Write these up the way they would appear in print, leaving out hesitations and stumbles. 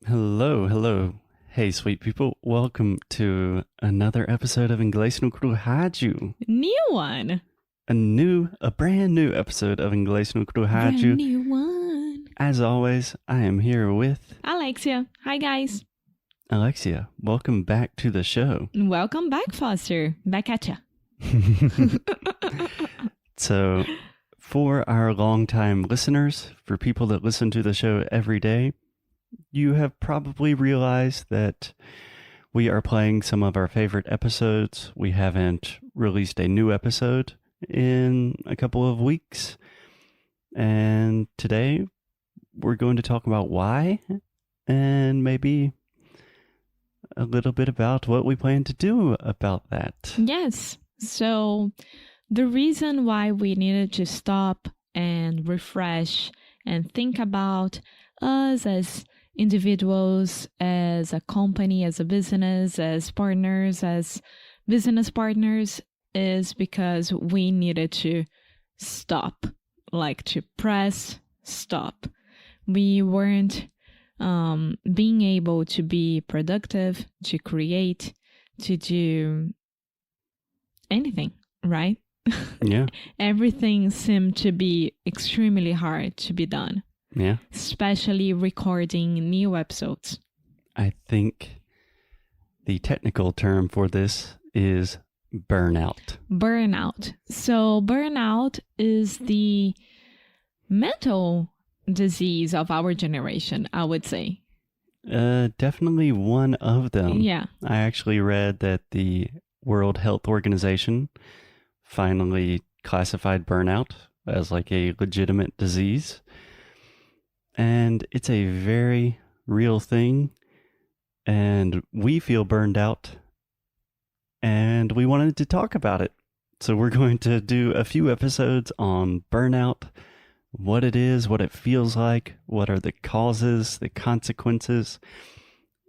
Hello, hello. Hey, sweet people. Welcome to another episode of Inglês no Rádio. New one. A brand new episode of Inglês no Brand Rádio. new one. As always, I am here with Alexia. Hi, guys. Alexia. Welcome back to the show. Welcome back, Foster. Back at ya. So, for our longtime listeners, for people that listen to the show every day, you have probably realized that we are playing some of our favorite episodes. We haven't released a new episode in a couple of weeks. And today we're going to talk about why and maybe a little bit about what we plan to do about that. Yes. So the reason why we needed to stop and refresh and think about us as individuals, as a company, as a business, as partners, as business partners, is because we needed to stop, like to press stop. We weren't being able to be productive, to create, to do anything, right? Yeah. Everything seemed to be extremely hard to be done. Yeah. Especially recording new episodes. I think the technical term for this is burnout. Burnout. So burnout is the mental disease of our generation, I would say. Definitely one of them. Yeah. I actually read that the World Health Organization finally classified burnout as like a legitimate disease. And it's a very real thing. And we feel burned out. And we wanted to talk about it. So we're going to do a few episodes on burnout, what it is, what it feels like, what are the causes, the consequences,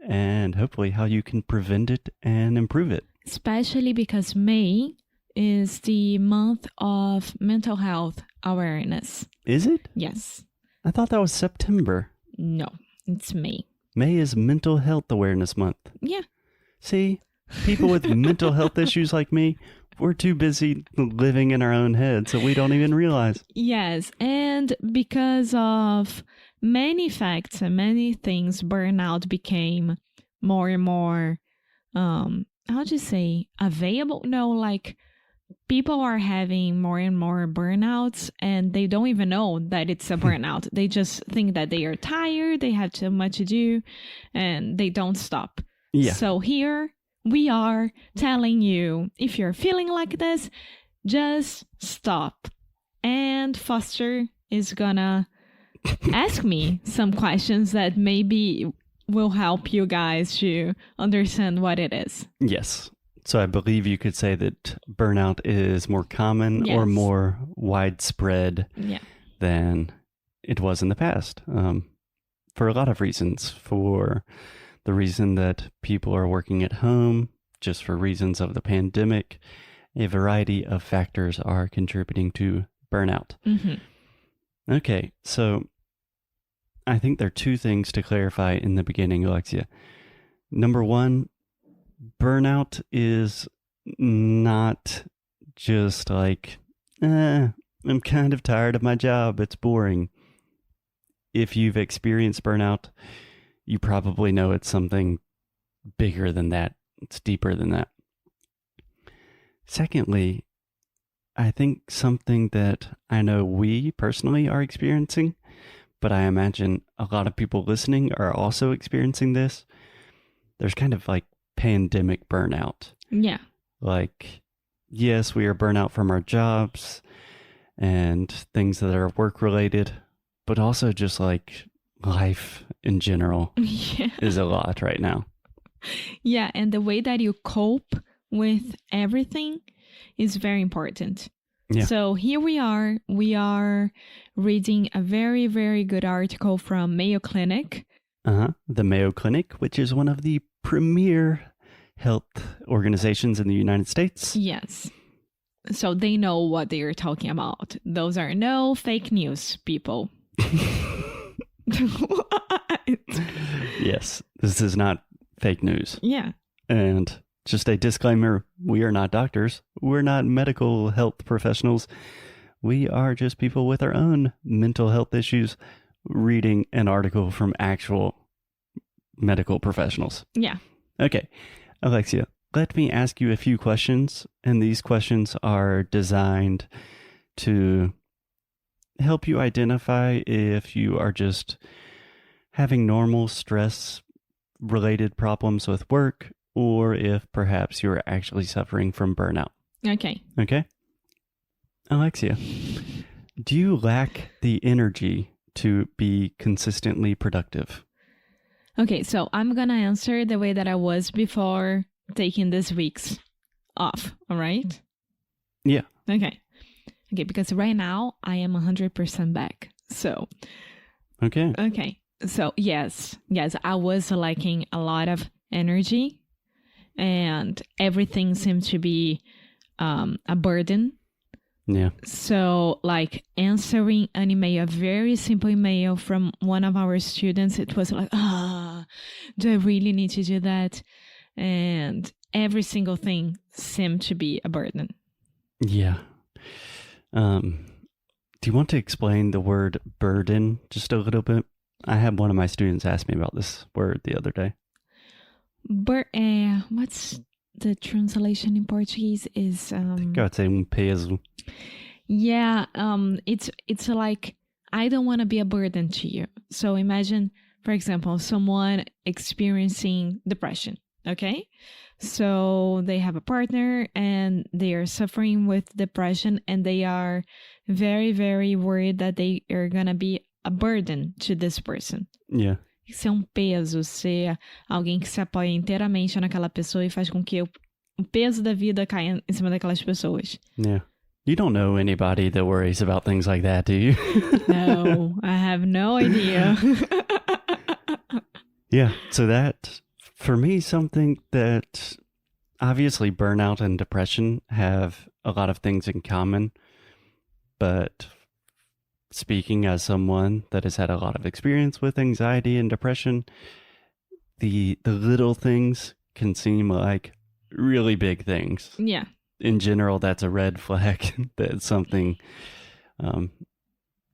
and hopefully how you can prevent it and improve it. Especially because May is the month of mental health awareness. Is it? Yes. I thought that was September. No, it's May. May is Mental Health Awareness Month. Yeah. See, people with mental health issues like me, we're too busy living in our own head, so we don't even realize. Yes, and because of many facts and many things, burnout became more and more, how do you say, available? No, like people are having more and more burnouts and they don't even know that it's a burnout. They just think that they are tired, they have too much to do, and they don't stop. Yeah. So here we are telling you, if you're feeling like this, just stop. And Foster is gonna ask me some questions that maybe will help you guys to understand what it is. Yes. So I believe you could say that burnout is more common Yes. or more widespread Yeah. than it was in the past. For a lot of reasons. For the reason that people are working at home, just for reasons of the pandemic, a variety of factors are contributing to burnout. Mm-hmm. Okay, so I think there are two things to clarify in the beginning, Alexia. Number one, burnout is not just like, I'm kind of tired of my job, it's boring. If you've experienced burnout, you probably know it's something bigger than that. It's deeper than that. Secondly, I think something that I know we personally are experiencing, but I imagine a lot of people listening are also experiencing this. There's kind of like pandemic burnout. Yeah. Like, yes, we are burnt out from our jobs and things that are work related, but also just like life in general Yeah. is a lot right now. Yeah, and the way that you cope with everything is very important. Yeah. So here we are reading a very, very good article from Mayo Clinic. The Mayo Clinic, which is one of the premier health organizations in the United States. Yes. So they know what they are talking about. Those are no fake news, people. Right. Yes, this is not fake news. Yeah. And just a disclaimer, we are not doctors. We're not medical health professionals. We are just people with our own mental health issues reading an article from actual medical professionals. Yeah. Okay, Alexia, let me ask you a few questions, and these questions are designed to help you identify if you are just having normal stress-related problems with work, or if perhaps you're actually suffering from burnout. Okay. Okay? Alexia, do you lack the energy to be consistently productive? Okay, so I'm gonna answer the way that I was before taking this week's off, all right? Yeah. Okay, because right now I am 100% back. So, Okay. So yes, I was lacking a lot of energy and everything seemed to be a burden. Yeah. So like answering an email, a very simple email from one of our students, it was like, do I really need to do that? And every single thing seemed to be a burden. Yeah. Do you want to explain the word burden just a little bit? I had one of my students ask me about this word the other day. What's the translation in Portuguese is I think I would say peso. Yeah, it's like I don't want to be a burden to you. So imagine, for example, someone experiencing depression, okay? So they have a partner and they are suffering with depression and they are very, very worried that they are going to be a burden to this person. Yeah. Ser peso, ser alguém que se apoia inteiramente naquela pessoa e faz com que o peso da vida caia em cima daquelas pessoas. Yeah. You don't know anybody that worries about things like that, do you? No, I have no idea. Yeah. So that, for me, something that obviously burnout and depression have a lot of things in common, but speaking as someone that has had a lot of experience with anxiety and depression, the little things can seem like really big things. Yeah. In general, that's a red flag that something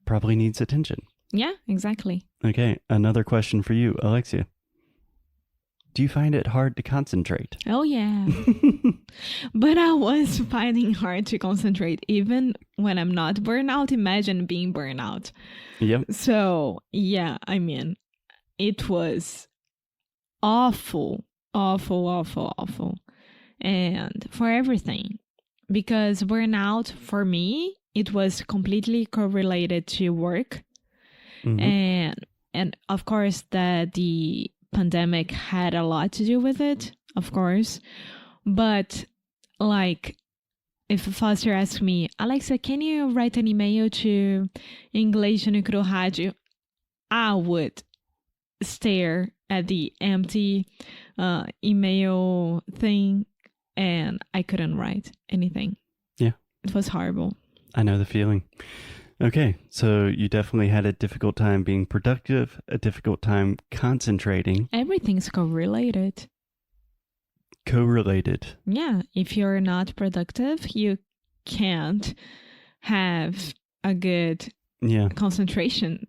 probably needs attention. Yeah, exactly. Okay, another question for you, Alexia. Do you find it hard to concentrate? Oh, yeah. But I was finding hard to concentrate even when I'm not burnout. Imagine being burnout. Yep. So, yeah, I mean, it was awful. And for everything. Because burnout, for me, it was completely correlated to work. Mm-hmm. And of course, that the pandemic had a lot to do with it, of course. But like, if Foster asked me, Alexa, can you write an email to Inglês no Rádio? I would stare at the empty email thing and I couldn't write anything. Yeah. It was horrible. I know the feeling. Okay, so you definitely had a difficult time being productive, a difficult time concentrating. Everything's correlated. Correlated. Yeah, if you're not productive, you can't have a good concentration.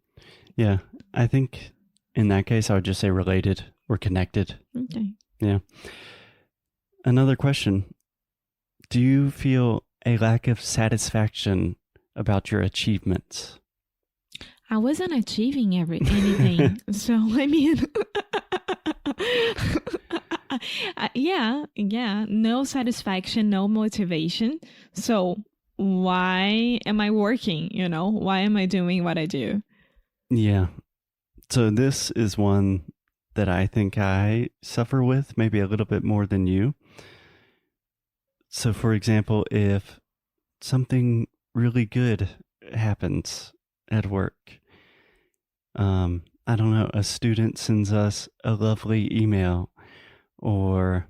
Yeah, I think in that case, I would just say related or connected. Okay. Yeah. Another question. Do you feel a lack of satisfaction about your achievements? I wasn't achieving anything. So, I mean, yeah, no satisfaction, no motivation. So why am I working? Why am I doing what I do? Yeah. So this is one that I think I suffer with maybe a little bit more than you. So for example, if something really good happens at work, I don't know, a student sends us a lovely email, or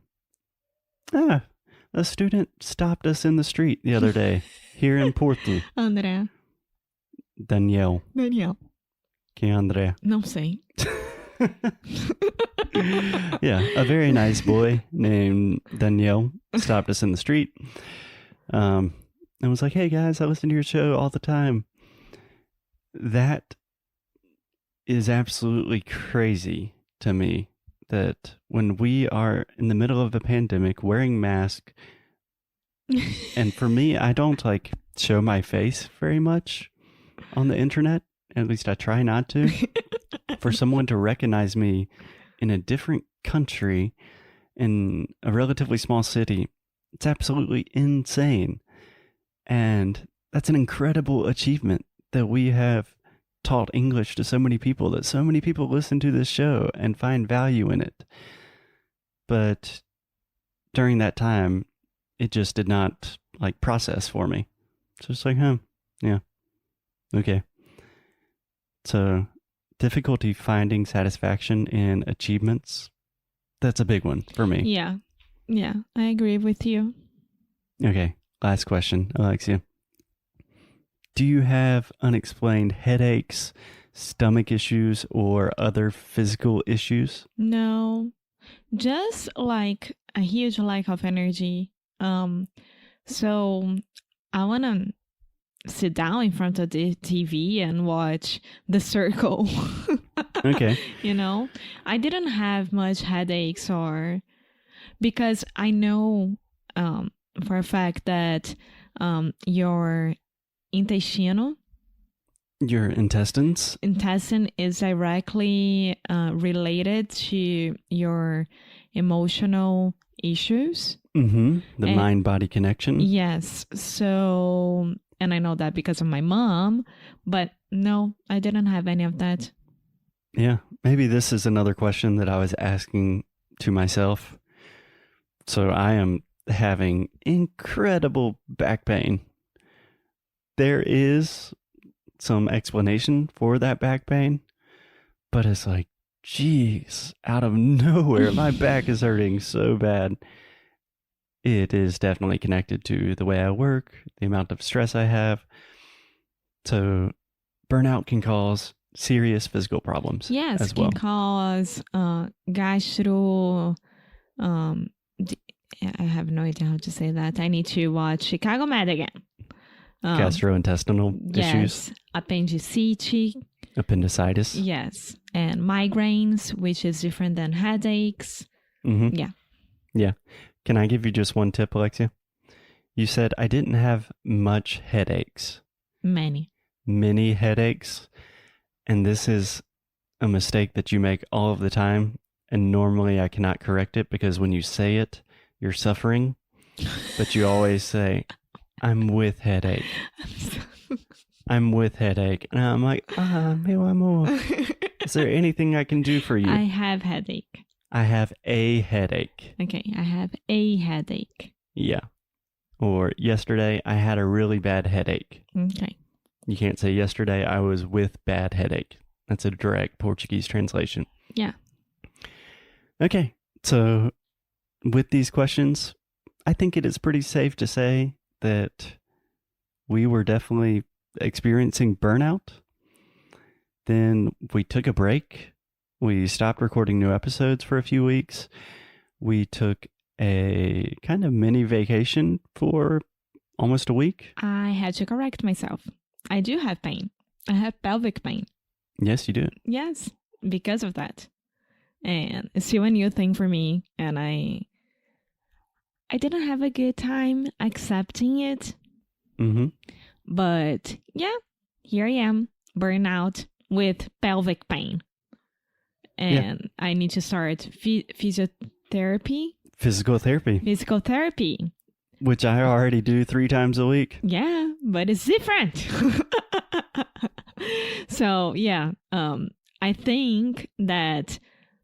a student stopped us in the street the other day here in Porto. André. Daniel. Daniel. Quem é André? Não sei. Yeah, a very nice boy named Danielle stopped us in the street and was like, hey guys, I listen to your show all the time. That is absolutely crazy to me, that when we are in the middle of a pandemic wearing masks, and for me, I don't like show my face very much on the internet. At least I try not to. For someone to recognize me in a different country, in a relatively small city, it's absolutely insane. And that's an incredible achievement that we have taught English to so many people, that so many people listen to this show and find value in it. But during that time, it just did not like process for me. So it's like, yeah, okay. So difficulty finding satisfaction in achievements, that's a big one for me. Yeah, I agree with you. Okay, last question, Alexia. Do you have unexplained headaches, stomach issues, or other physical issues? No, just like a huge lack of energy. So I want to sit down in front of the TV and watch The Circle. Okay. You know, I didn't have much headaches, or because I know for a fact that your intestine is directly related to your emotional issues. Mm-hmm. The mind-body connection. Yes. So, and I know that because of my mom, but no, I didn't have any of that. Yeah. Maybe this is another question that I was asking to myself. So I am having incredible back pain. There is some explanation for that back pain, but it's like, geez, out of nowhere, my back is hurting so bad. It is definitely connected to the way I work, the amount of stress I have. So burnout can cause serious physical problems. Yes, as well. Can cause gastro. I have no idea how to say that. I need to watch Chicago Med again. Gastrointestinal issues. Appendicitis. Appendicitis. Yes, and migraines, which is different than headaches. Mm-hmm. Yeah. Can I give you just one tip, Alexia? You said I didn't have much headaches. Many headaches. And this is a mistake that you make all of the time. And normally I cannot correct it because when you say it, you're suffering. But you always say, I'm with headache. I'm with headache. And I'm like, meu amor, is there anything I can do for you? I have headache. I have a headache. Okay, I have a headache. Yeah. Or yesterday, I had a really bad headache. Okay. You can't say yesterday I was with bad headache. That's a direct Portuguese translation. Yeah. Okay. So with these questions, I think it is pretty safe to say that we were definitely experiencing burnout. Then we took a break. We stopped recording new episodes for a few weeks. We took a kind of mini vacation for almost a week. I had to correct myself. I do have pain. I have pelvic pain. Yes, you do. Yes, because of that. And it's still a new thing for me. And I didn't have a good time accepting it. Mm-hmm. But yeah, here I am, burnout with pelvic pain. And I need to start physiotherapy. Physical therapy. Which I already do 3 times a week. Yeah, but it's different. So, yeah, I think that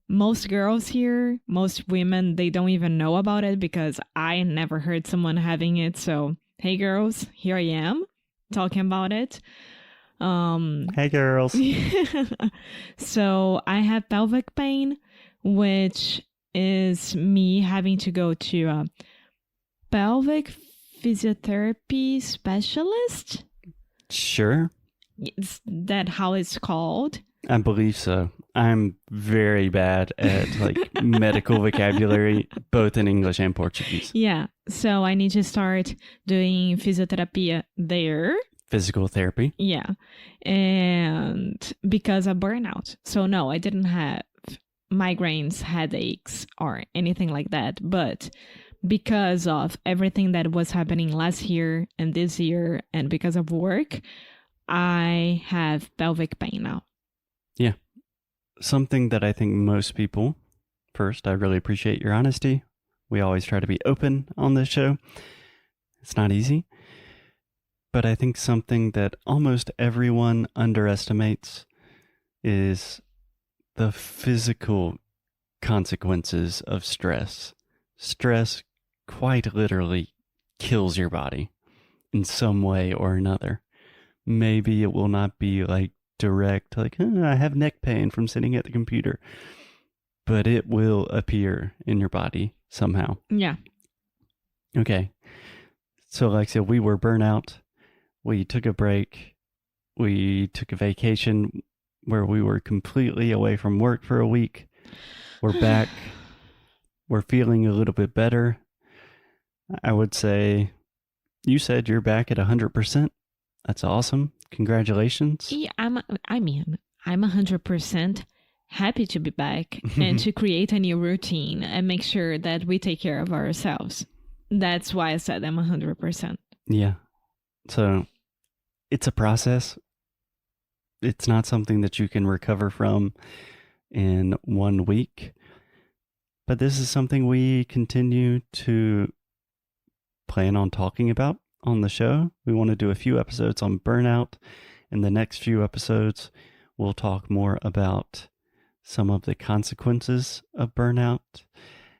most girls here, most women, they don't even know about it because I never heard someone having it. So, hey girls, here I am talking about it. Hey girls. So I have pelvic pain, which is me having to go to a pelvic physiotherapy specialist. Sure. Is that how it's called? I believe so. I'm very bad at medical vocabulary, both in English and Portuguese. Yeah. So I need to start doing physiotherapy there. Physical therapy. Yeah. And because of burnout. So no, I didn't have migraines, headaches, or anything like that. But because of everything that was happening last year and this year, and because of work, I have pelvic pain now. Yeah. Something that I think most people, first, I really appreciate your honesty. We always try to be open on this show. It's not easy. But I think something that almost everyone underestimates is the physical consequences of stress. Stress quite literally kills your body in some way or another. Maybe it will not be direct, I have neck pain from sitting at the computer, but it will appear in your body somehow. Yeah. Okay. So Alexia, we were burnout. We took a break. We took a vacation where we were completely away from work for a week. We're back. We're feeling a little bit better. I would say you said you're back at 100%. That's awesome. Congratulations. Yeah, I'm 100% happy to be back and to create a new routine and make sure that we take care of ourselves. That's why I said I'm 100%. Yeah. So it's a process. It's not something that you can recover from in 1 week. But this is something we continue to plan on talking about on the show. We want to do a few episodes on burnout. In the next few episodes, we'll talk more about some of the consequences of burnout,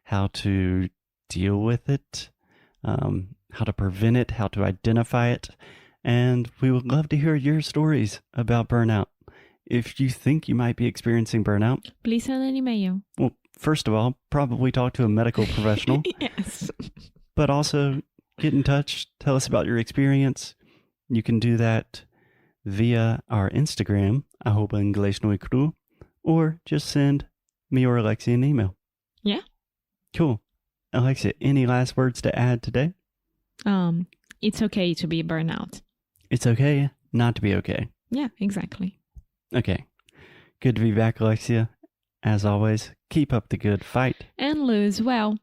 how to deal with it, how to prevent it, how to identify it. And we would love to hear your stories about burnout. If you think you might be experiencing burnout, please send an email. Well, first of all, probably talk to a medical professional. Yes. But also get in touch. Tell us about your experience. You can do that via our Instagram, @inglês or just send me or Alexia an email. Yeah. Cool. Alexia, any last words to add today? It's okay to be burnout. It's okay not to be okay. Yeah, exactly. Okay. Good to be back, Alexia. As always, keep up the good fight. And lose well.